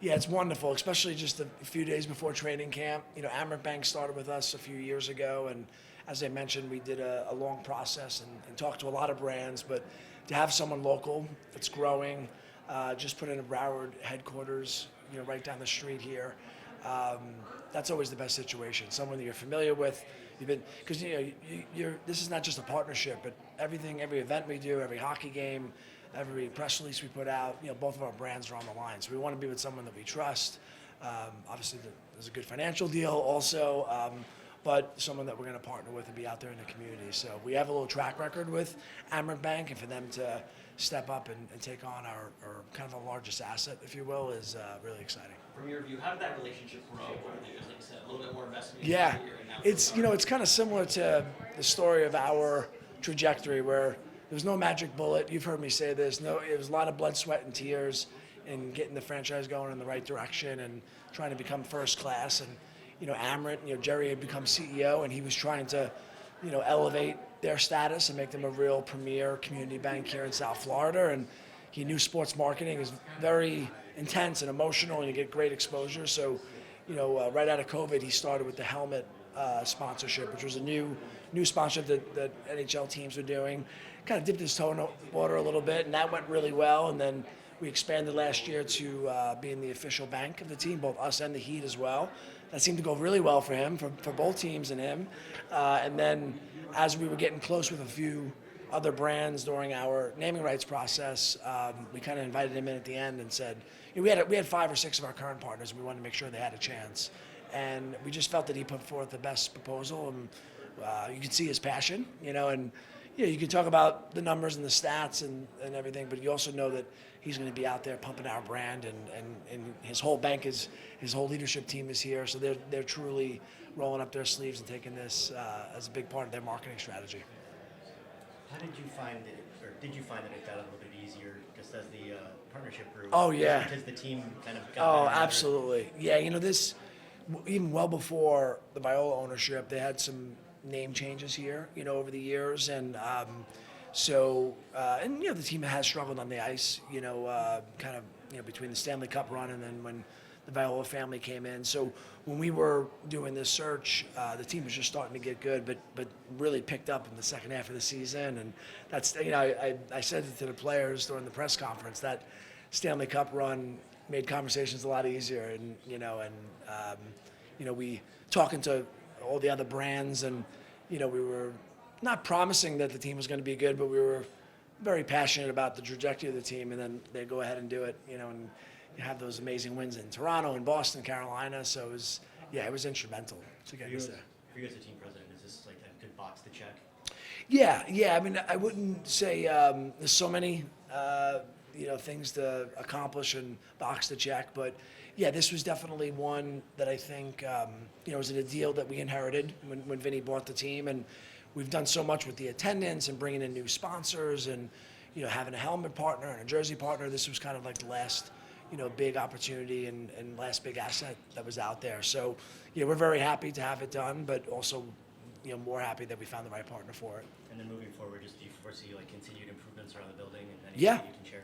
Yeah, it's wonderful, especially just a few days before training camp. Amerant Bank started with us a few years ago, and as I mentioned, we did a long process and talked to a lot of brands. But to have someone local that's growing, just put in a Broward headquarters, right down the street here. Um, that's always the best situation. Someone that you're familiar with. You've been because you're. This is not just a partnership, but every event we do, every hockey game, every press release we put out, both of our brands are on the line. So we want to be with someone that we trust. Obviously, there's a good financial deal also, but someone that we're going to partner with and be out there in the community. So we have a little track record with Amerant Bank, and for them to step up and take on our kind of our largest asset, if you will, is really exciting. From your view, how did that relationship grow over the years? Like you said, a little bit more investment. Yeah, And now it's kind of similar to the story of our trajectory where there's no magic bullet. You've heard me say this. No, it was a lot of blood, sweat, and tears in getting the franchise going in the right direction and trying to become first class. And Amerant, Jerry had become CEO, and he was trying to, elevate their status and make them a real premier community bank here in South Florida. And he knew sports marketing is very intense and emotional, and you get great exposure. So, right out of COVID, he started with the helmet sponsorship, which was a new sponsorship that NHL teams were doing. Kind of dipped his toe in the water a little bit, and that went really well. And then we expanded last year to being the official bank of the team, both us and the Heat as well. That seemed to go really well for him, for both teams and him. And then as we were getting close with a few other brands during our naming rights process, we kind of invited him in at the end and said, we had 5 or 6 of our current partners, and we wanted to make sure they had a chance. And we just felt that he put forth the best proposal, and you could see his passion, and you can talk about the numbers and the stats and everything, but you also know that he's going to be out there pumping our brand, and his whole bank his whole leadership team is here, so they're truly rolling up their sleeves and taking this as a big part of their marketing strategy. How did you find it, or did you find that it got a little bit easier just as the partnership grew? Oh, yeah. Because the team kind of got Oh, better and absolutely. Yeah, this, even well before the Viola ownership, they had some name changes here, over the years. And the team has struggled on the ice, kind of, between the Stanley Cup run and then when the Viola family came in. So when we were doing this search, the team was just starting to get good, but really picked up in the second half of the season. And that's, I said it to the players during the press conference that Stanley Cup run made conversations a lot easier. And, we talking to all the other brands, and, we were not promising that the team was going to be good, but we were very passionate about the trajectory of the team, and then they go ahead and do it, and you have those amazing wins in Toronto and Boston, Carolina. So it was instrumental to get us there. For you as a team president, is this like a good box to check? Yeah. I mean, I wouldn't say there's so many, things to accomplish and box to check, but yeah, this was definitely one that I think, was a deal that we inherited when Vinny bought the team, and we've done so much with the attendance and bringing in new sponsors and, having a helmet partner and a jersey partner. This was kind of like the last, big opportunity and last big asset that was out there. So, we're very happy to have it done, but also, more happy that we found the right partner for it. And then moving forward, do you foresee like continued improvements around the building and anything Yeah. that you can share?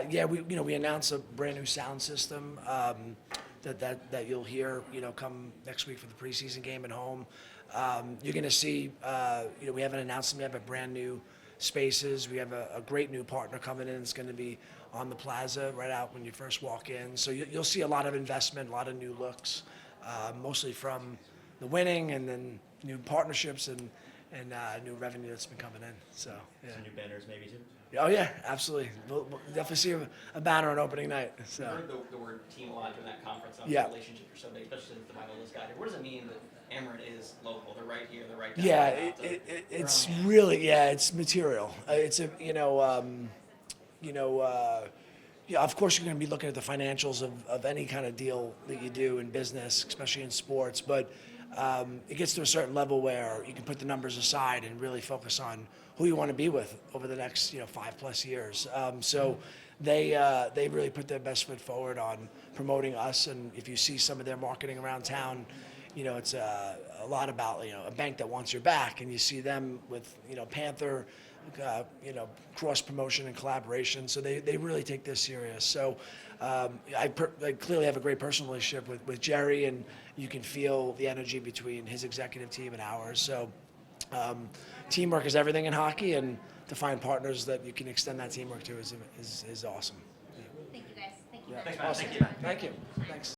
Yeah. We announced a brand new sound system that you'll hear, come next week for the preseason game at home. You're going to see, we haven't announced them yet, but brand new spaces. We have a great new partner coming in. It's going to be on the plaza right out when you first walk in. So you'll see a lot of investment, a lot of new looks, mostly from the winning, and then new partnerships and new revenue that's been coming in. So yeah. Some new banners maybe too? Oh yeah, absolutely. We'll definitely see a banner on opening night. So. I heard the word team a lot during that conference. Yeah. The relationship are so big, especially with the Viola's guy here. What does it mean that Amerant is local? They're right here. They're right down. Yeah, it's really it's material. It's a of course you're going to be looking at the financials of any kind of deal that you do in business, especially in sports, but it gets to a certain level where you can put the numbers aside and really focus on who you want to be with over the next 5+ years. So they really put their best foot forward on promoting us, and if you see some of their marketing around town, it's a lot about a bank that wants your back, and you see them with Panther cross promotion and collaboration. So they really take this serious. So I clearly have a great personal relationship with Jerry, and you can feel the energy between his executive team and ours. So teamwork is everything in hockey, and to find partners that you can extend that teamwork to is awesome. Thank you guys. Thank you. Yeah. very Thanks, much. man. Thank you. Thank you. Thanks.